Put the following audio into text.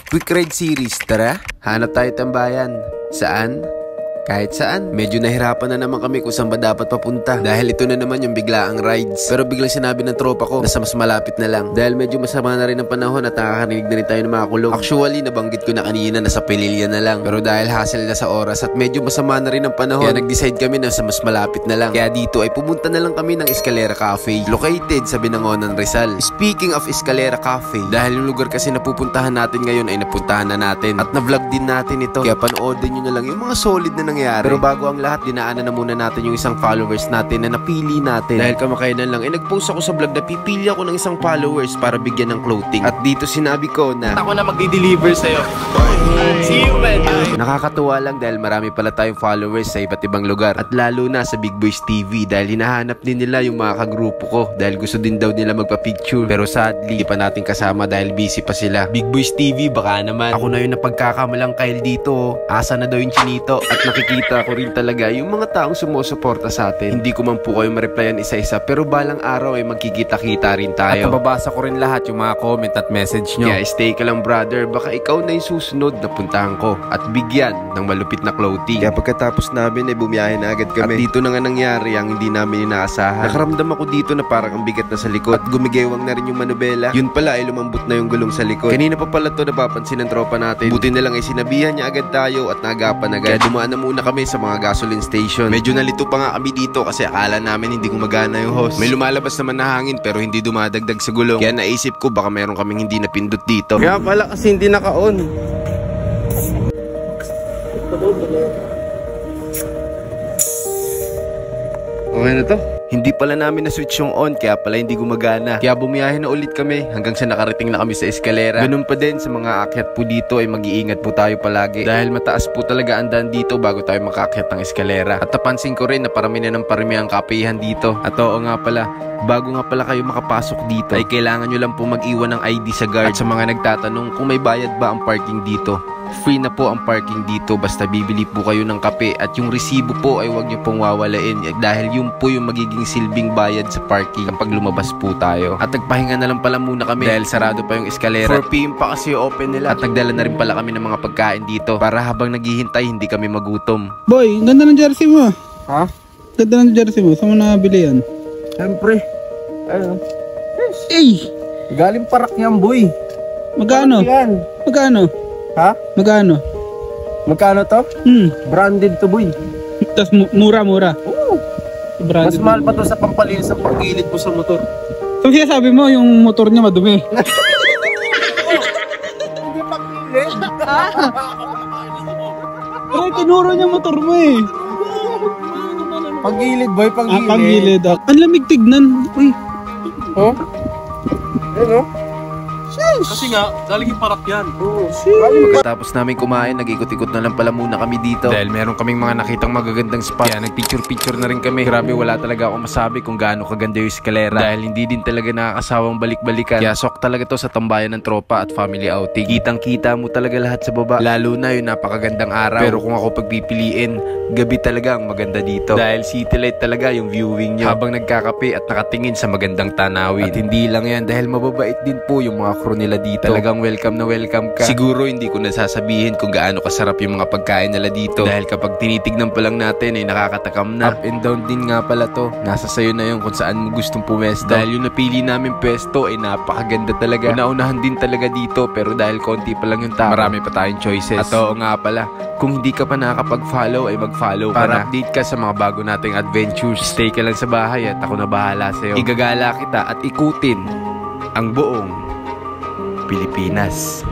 Quick ride series, tara. Hanap tayo tambayan. Saan? Kahit saan. Medyo nahirapan na naman kami kung saan ba dapat papunta. Dahil ito na naman yung biglaang rides. Pero biglang sinabi ng tropa ko na sa mas malapit na lang. Dahil medyo masama na rin ang panahon at nakakarinig na rin tayo ng mga kulog. Actually, nabanggit ko na kanina na sa Pililya na lang. Pero dahil hassle na sa oras at medyo masama na rin ang panahon, kaya nag-decide kami na sa mas malapit na lang. Kaya dito ay pumunta na lang kami ng Escalera Cafe, located sa Binangonan, Rizal. Speaking of Escalera Cafe, dahil yung lugar kasi napupuntahan natin ngayon ay napuntahan na natin. At na-vlog din natin ito. Kaya panoodin nyo na lang yung mga solid na nangyari. Pero bago ang lahat, dinaanan na muna natin yung isang followers natin na napili natin. Dahil kamakailan lang, nag-post ako sa vlog na pipili ako ng isang followers para bigyan ng clothing. At dito sinabi ko na ako na magdi-deliver sa'yo. See you, man. Nakakatuwa lang dahil marami pala tayong followers sa iba't ibang lugar. At lalo na sa Big Boys TV dahil hinahanap din nila yung mga kagrupo ko dahil gusto din daw nila magpa-picture. Pero sadly, di pa natin kasama dahil busy pa sila. Big Boys TV, baka naman ako na yung napagkakamalang Kyle dito. Asa na daw yung chinito. At nakikita ko rin talaga yung mga taong sumusuporta sa atin. Hindi ko man po kayo ma-replyan isa-isa pero balang araw ay magkikita-kita rin tayo. At nababasa ko rin lahat yung mga comment at message nyo. Kaya stay ka lang brother, baka ikaw na yung susunod na puntahan ko at bigyan ng malupit na clothing. Kaya pagkatapos namin ay bumiyahe na agad kami. At dito na nga nangyari ang hindi namin inaasahan. Nakaramdam ako dito na parang ang bigat na sa likod at gumigewang na rin yung manubela. Yun pala ay lumambot na yung gulong sa likod. Kanina pa pala to napapansin ng tropa natin. Buti na lang ay sinabihan niya agad tayo at nagapan agad. Kaya dumaan na muna kami sa mga gasoline station. Medyo nalito pa nga kami dito kasi akala namin hindi gumagana yung hose. May lumalabas naman na hangin pero hindi dumadagdag sa gulong. Kaya naisip ko baka meron kaming hindi napindot dito. Kaya pala kasi hindi naka-on. Okay na to. Hindi pala namin na-switch yung on kaya pala hindi gumagana. Kaya bumiyahe na ulit kami hanggang sa nakarating na kami sa eskalera. Ganun pa din sa mga akyat po dito ay mag-iingat po tayo palagi. Dahil mataas po talaga ang daan dito bago tayo makaakyat ng eskalera. At napansin ko rin na parami na ng parami ang kapihan dito. At oo nga pala, bago nga pala kayo makapasok dito ay kailangan nyo lang po mag-iwan ng ID sa guard. At sa mga nagtatanong kung may bayad ba ang parking dito, free na po ang parking dito basta bibili po kayo ng kape at yung resibo po ay huwag nyo pong wawalain dahil yun po yung magiging silbing bayad sa parking kapag lumabas po tayo. At nagpahinga na lang pala muna kami dahil sarado pa yung eskalera. 4 PM pa kasi open nila at nagdala na rin pala kami ng mga pagkain dito para habang naghihintay hindi kami magutom. Boy, ganda ng jersey mo. Ha? Ganda ng jersey mo. Saan mo nakabili yan? Siyempre. Ayun. Ey! Galing parak yan, boy. Magkano? Yan. Magkano? Ha? Magkano? Magkano to? Branded to, boy. Tapos mura-mura. Oo. Mas mahal pa to sa pampalinis sa pagilid mo sa motor. So siya sabi mo yung motor niya madumi. Hindi pagilid. Pero tinuro niya motor mo eh. Pagilid, boy, pagilid. Pagilid. Ang lamig tignan. Uy. Oh? Ayun, oh. Kasi nga, galing yung parak yan. Pagkatapos namin kumain, nag-ikot-ikot na lang pala muna kami dito dahil meron kaming mga nakitang magagandang spot. Kaya nagpicture-picture na rin kami. Grabe, wala talaga ako masabi kung gaano kaganda yung eskalera dahil hindi din talaga nakakasawang balik-balikan. Kaya sok talaga to sa tambayan ng tropa at family outing. Kitang-kita mo talaga lahat sa baba, lalo na yung napakagandang araw. Pero kung ako pagpipiliin, gabi talaga ang maganda dito dahil city light talaga yung viewing nyo habang nagkakape at nakatingin sa magandang tanawin. At hindi lang yan dahil mababait din po yung mga crew nila dito. Talagang welcome na welcome ka. Siguro hindi ko nasasabihin kung gaano kasarap yung mga pagkain nila dito dahil kapag tinitignan pa lang natin ay nakakatakam na. Up and down din nga pala to. Nasa sayo na yun kung saan mo gustong pumesto. Dahil yung napili namin pwesto ay napakaganda talaga. Unaunahan din talaga dito pero dahil konti pa lang yung tao, marami pa tayong choices. At oo nga pala, kung hindi ka pa nakakapag-follow ay mag-follow para update ka sa mga bago nating adventures. Stay ka lang sa bahay at ako na bahala sa'yo. Igagala kita at ikutin ang buong Pilipinas.